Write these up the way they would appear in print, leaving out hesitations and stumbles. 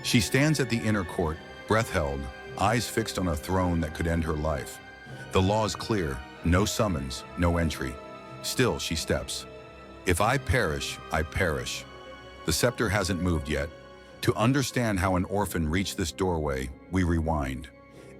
She stands at the inner court, breath held, eyes fixed on a throne that could end her life. The law is clear, no summons, no entry. Still, she steps. If I perish, I perish. The scepter hasn't moved yet. To understand how an orphan reached this doorway, we rewind.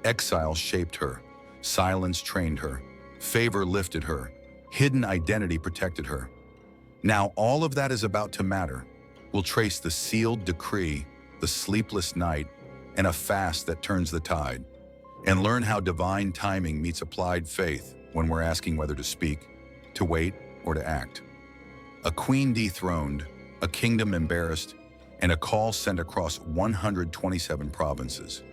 Exile shaped her. Silence trained her. Favor lifted her. Hidden identity protected her. Now all of that is about to matter. We'll trace the sealed decree, the sleepless night, and a fast that turns the tide, and learn how divine timing meets applied faith when we're asking whether to speak, to wait, or to act. A queen dethroned, a kingdom embarrassed, and a call sent across 127 provinces.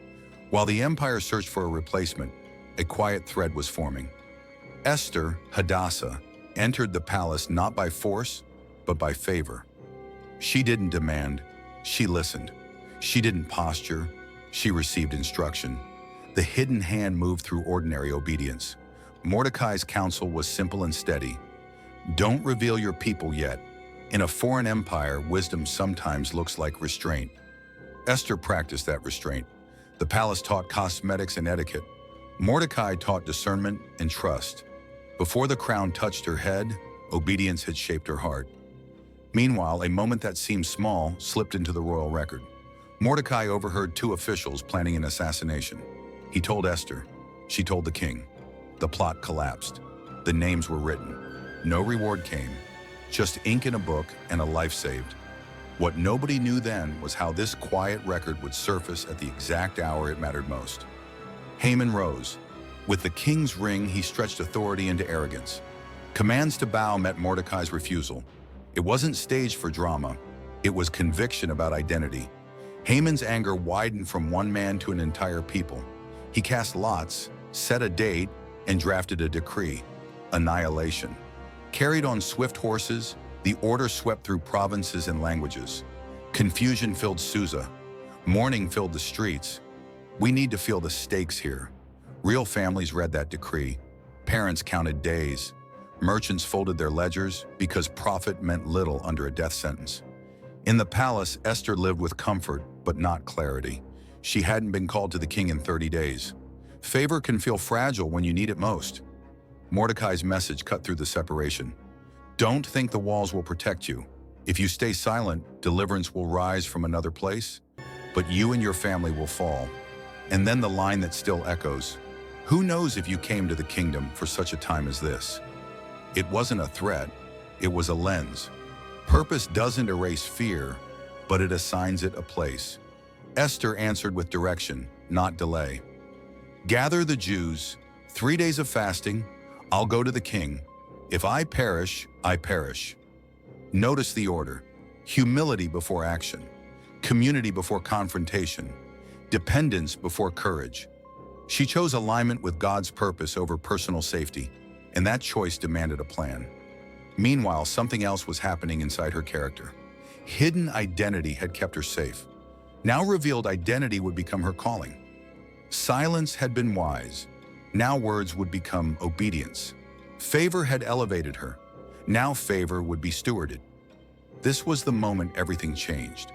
While the empire searched for a replacement, a quiet thread was forming. Esther, Hadassah, entered the palace not by force, but by favor. She didn't demand, she listened. She didn't posture, she received instruction. The hidden hand moved through ordinary obedience. Mordecai's counsel was simple and steady. Don't reveal your people yet. In a foreign empire, wisdom sometimes looks like restraint. Esther practiced that restraint. The palace taught cosmetics and etiquette. Mordecai taught discernment and trust. Before the crown touched her head, obedience had shaped her heart. Meanwhile, a moment that seemed small slipped into the royal record. Mordecai overheard two officials planning an assassination. He told Esther. She told the king. The plot collapsed. The names were written. No reward came. Just ink in a book and a life saved. What nobody knew then was how this quiet record would surface at the exact hour it mattered most. Haman rose. With the king's ring, he stretched authority into arrogance. Commands to bow met Mordecai's refusal. It wasn't staged for drama. It was conviction about identity. Haman's anger widened from one man to an entire people. He cast lots, set a date, and drafted a decree: annihilation. Carried on swift horses, the order swept through provinces and languages. Confusion filled Susa. Mourning filled the streets. We need to feel the stakes here. Real families read that decree. Parents counted days. Merchants folded their ledgers because profit meant little under a death sentence. In the palace, Esther lived with comfort, but not clarity. She hadn't been called to the king in 30 days. Favor can feel fragile when you need it most. Mordecai's message cut through the separation. Don't think the walls will protect you. If you stay silent, deliverance will rise from another place, but you and your family will fall. And then the line that still echoes: who knows if you came to the kingdom for such a time as this? It wasn't a threat, it was a lens. Purpose doesn't erase fear, but it assigns it a place. Esther answered with direction, not delay. Gather the Jews, 3 days of fasting, I'll go to the king. If I perish, I perish. Notice the order: humility before action, community before confrontation, dependence before courage. She chose alignment with God's purpose over personal safety, and that choice demanded a plan. Meanwhile, something else was happening inside her character. Hidden identity had kept her safe. Now revealed identity would become her calling. Silence had been wise. Now words would become obedience. Favor had elevated her. Now favor would be stewarded. This was the moment everything changed.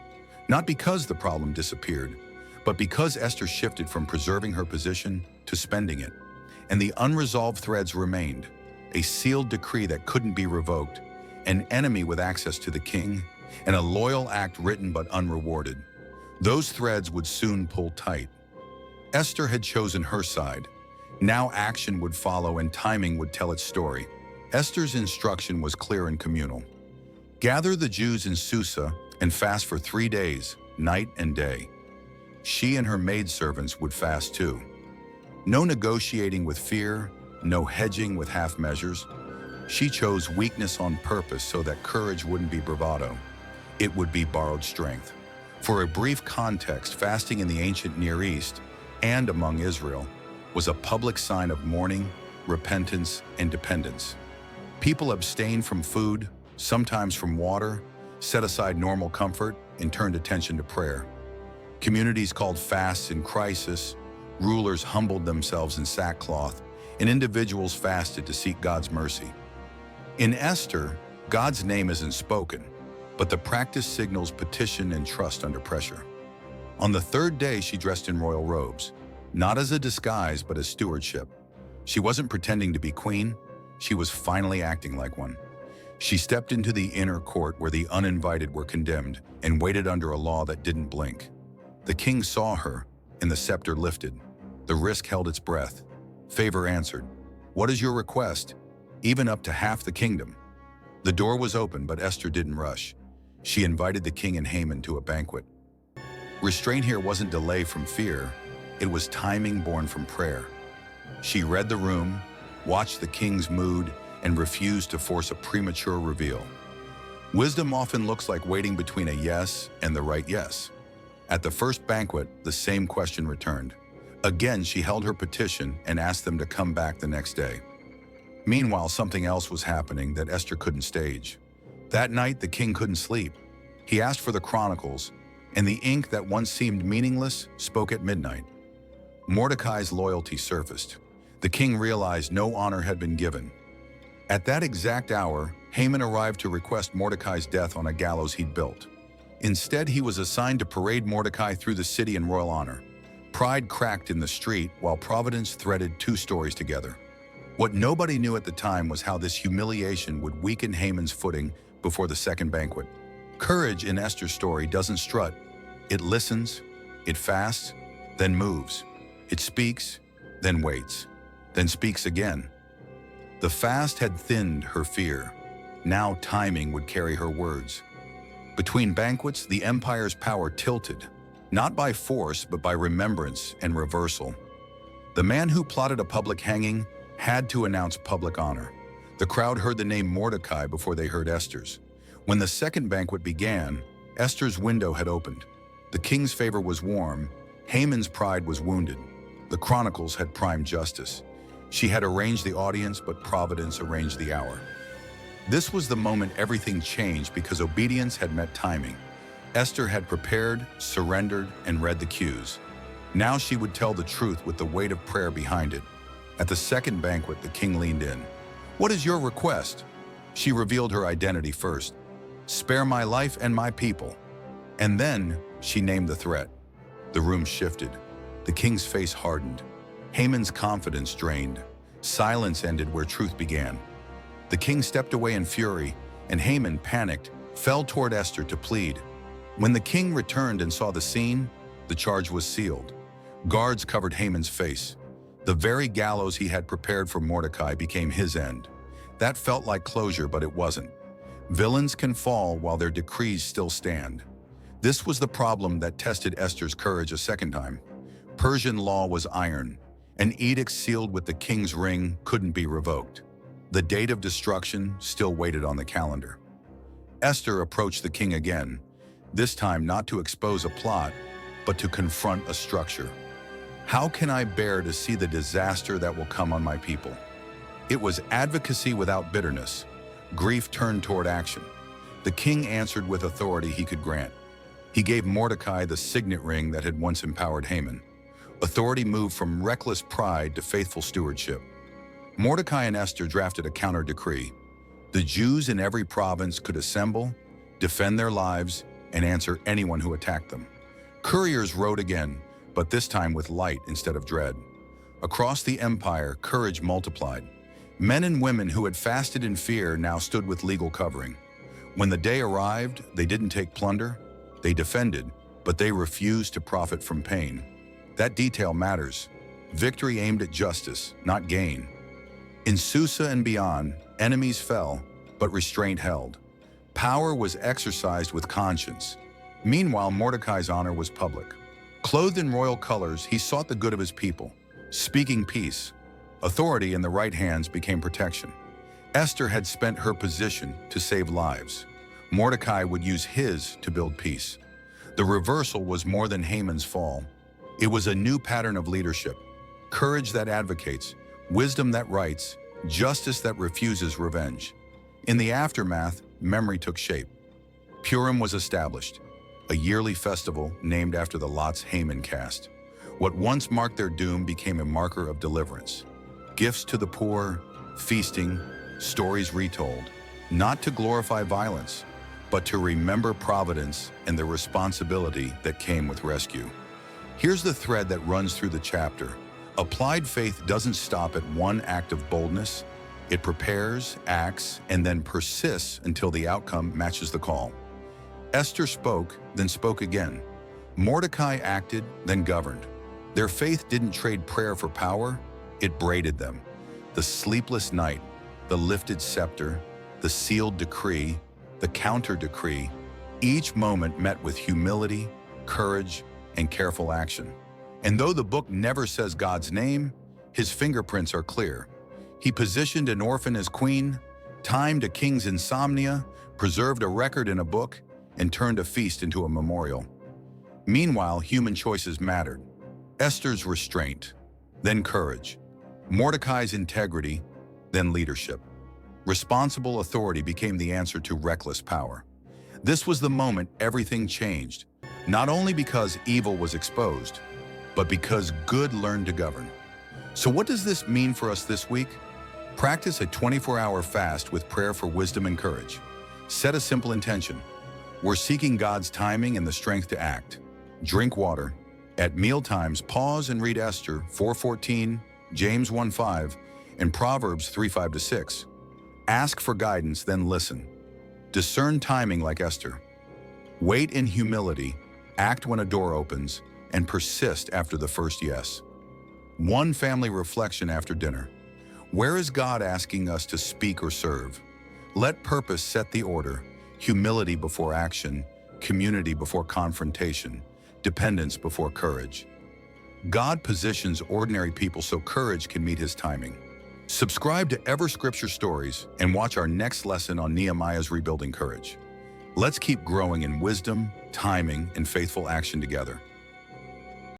Not because the problem disappeared, but because Esther shifted from preserving her position to spending it. And the unresolved threads remained: a sealed decree that couldn't be revoked, an enemy with access to the king, and a loyal act written but unrewarded. Those threads would soon pull tight. Esther had chosen her side. Now action would follow and timing would tell its story. Esther's instruction was clear and communal. Gather the Jews in Susa and fast for 3 days, night and day. She and her maidservants would fast too. No negotiating with fear, no hedging with half measures. She chose weakness on purpose so that courage wouldn't be bravado. It would be borrowed strength. For a brief context, fasting in the ancient Near East and among Israel was a public sign of mourning, repentance, and dependence. People abstained from food, sometimes from water, set aside normal comfort, and turned attention to prayer. Communities called fasts in crisis, rulers humbled themselves in sackcloth, and individuals fasted to seek God's mercy. In Esther, God's name isn't spoken, but the practice signals petition and trust under pressure. On the third day, she dressed in royal robes, not as a disguise, but as stewardship. She wasn't pretending to be queen, she was finally acting like one. She stepped into the inner court where the uninvited were condemned and waited under a law that didn't blink. The king saw her, and the scepter lifted. The risk held its breath. Favor answered, "What is your request?" "Even up to half the kingdom." The door was open, but Esther didn't rush. She invited the king and Haman to a banquet. Restraint here wasn't delay from fear, it was timing born from prayer. She read the room, watched the king's mood, and refused to force a premature reveal. Wisdom often looks like waiting between a yes and the right yes. At the first banquet, the same question returned. Again, she held her petition and asked them to come back the next day. Meanwhile, something else was happening that Esther couldn't stage. That night, the king couldn't sleep. He asked for the chronicles, and the ink that once seemed meaningless spoke at midnight. Mordecai's loyalty surfaced. The king realized no honor had been given. At that exact hour, Haman arrived to request Mordecai's death on a gallows he'd built. Instead, he was assigned to parade Mordecai through the city in royal honor. Pride cracked in the street while providence threaded two stories together. What nobody knew at the time was how this humiliation would weaken Haman's footing before the second banquet. Courage in Esther's story doesn't strut. It listens, it fasts, then moves. It speaks, then waits, then speaks again. The fast had thinned her fear. Now timing would carry her words. Between banquets, the empire's power tilted, not by force, but by remembrance and reversal. The man who plotted a public hanging had to announce public honor. The crowd heard the name Mordecai before they heard Esther's. When the second banquet began, Esther's window had opened. The king's favor was warm, Haman's pride was wounded. The chronicles had primed justice. She had arranged the audience, but providence arranged the hour. This was the moment everything changed because obedience had met timing. Esther had prepared, surrendered, and read the cues. Now she would tell the truth with the weight of prayer behind it. At the second banquet, the king leaned in. "What is your request?" She revealed her identity first. "Spare my life and my people." And then she named the threat. The room shifted. The king's face hardened. Haman's confidence drained. Silence ended where truth began. The king stepped away in fury, and Haman, panicked, fell toward Esther to plead. When the king returned and saw the scene, the charge was sealed. Guards covered Haman's face. The very gallows he had prepared for Mordecai became his end. That felt like closure, but it wasn't. Villains can fall while their decrees still stand. This was the problem that tested Esther's courage a second time. Persian law was iron. An edict sealed with the king's ring couldn't be revoked. The date of destruction still waited on the calendar. Esther approached the king again, this time not to expose a plot, but to confront a structure. "How can I bear to see the disaster that will come on my people?" It was advocacy without bitterness. Grief turned toward action. The king answered with authority he could grant. He gave Mordecai the signet ring that had once empowered Haman. Authority moved from reckless pride to faithful stewardship. Mordecai and Esther drafted a counter-decree. The Jews in every province could assemble, defend their lives, and answer anyone who attacked them. Couriers rode again, but this time with light instead of dread. Across the empire, courage multiplied. Men and women who had fasted in fear now stood with legal covering. When the day arrived, they didn't take plunder. They defended, but they refused to profit from pain. That detail matters. Victory aimed at justice, not gain. In Susa and beyond, enemies fell, but restraint held. Power was exercised with conscience. Meanwhile, Mordecai's honor was public. Clothed in royal colors, he sought the good of his people, speaking peace. Authority in the right hands became protection. Esther had spent her position to save lives. Mordecai would use his to build peace. The reversal was more than Haman's fall. It was a new pattern of leadership. Courage that advocates, wisdom that writes, justice that refuses revenge. In the aftermath, memory took shape. Purim was established, a yearly festival named after the lots Haman cast. What once marked their doom became a marker of deliverance. Gifts to the poor, feasting, stories retold, not to glorify violence, but to remember providence and the responsibility that came with rescue. Here's the thread that runs through the chapter. Applied faith doesn't stop at one act of boldness. It prepares, acts, and then persists until the outcome matches the call. Esther spoke, then spoke again. Mordecai acted, then governed. Their faith didn't trade prayer for power, it braided them. The sleepless night, the lifted scepter, the sealed decree, the counter-decree, each moment met with humility, courage, and careful action. And though the book never says God's name, his fingerprints are clear. He positioned an orphan as queen, timed a king's insomnia, preserved a record in a book, and turned a feast into a memorial. Meanwhile, human choices mattered. Esther's restraint, then courage. Mordecai's integrity, then leadership. Responsible authority became the answer to reckless power. This was the moment everything changed, not only because evil was exposed, but because good learned to govern. So what does this mean for us this week? Practice a 24-hour fast with prayer for wisdom and courage. Set a simple intention. We're seeking God's timing and the strength to act. Drink water. At mealtimes, pause and read Esther 4:14, James 1:5, and Proverbs 3:5-6. Ask for guidance, then listen. Discern timing like Esther. Wait in humility, act when a door opens, and persist after the first yes. One family reflection after dinner. Where is God asking us to speak or serve? Let purpose set the order. Humility before action, community before confrontation, dependence before courage. God positions ordinary people so courage can meet his timing. Subscribe to Ever Scripture Stories and watch our next lesson on Nehemiah's rebuilding courage. Let's keep growing in wisdom, timing, and faithful action together.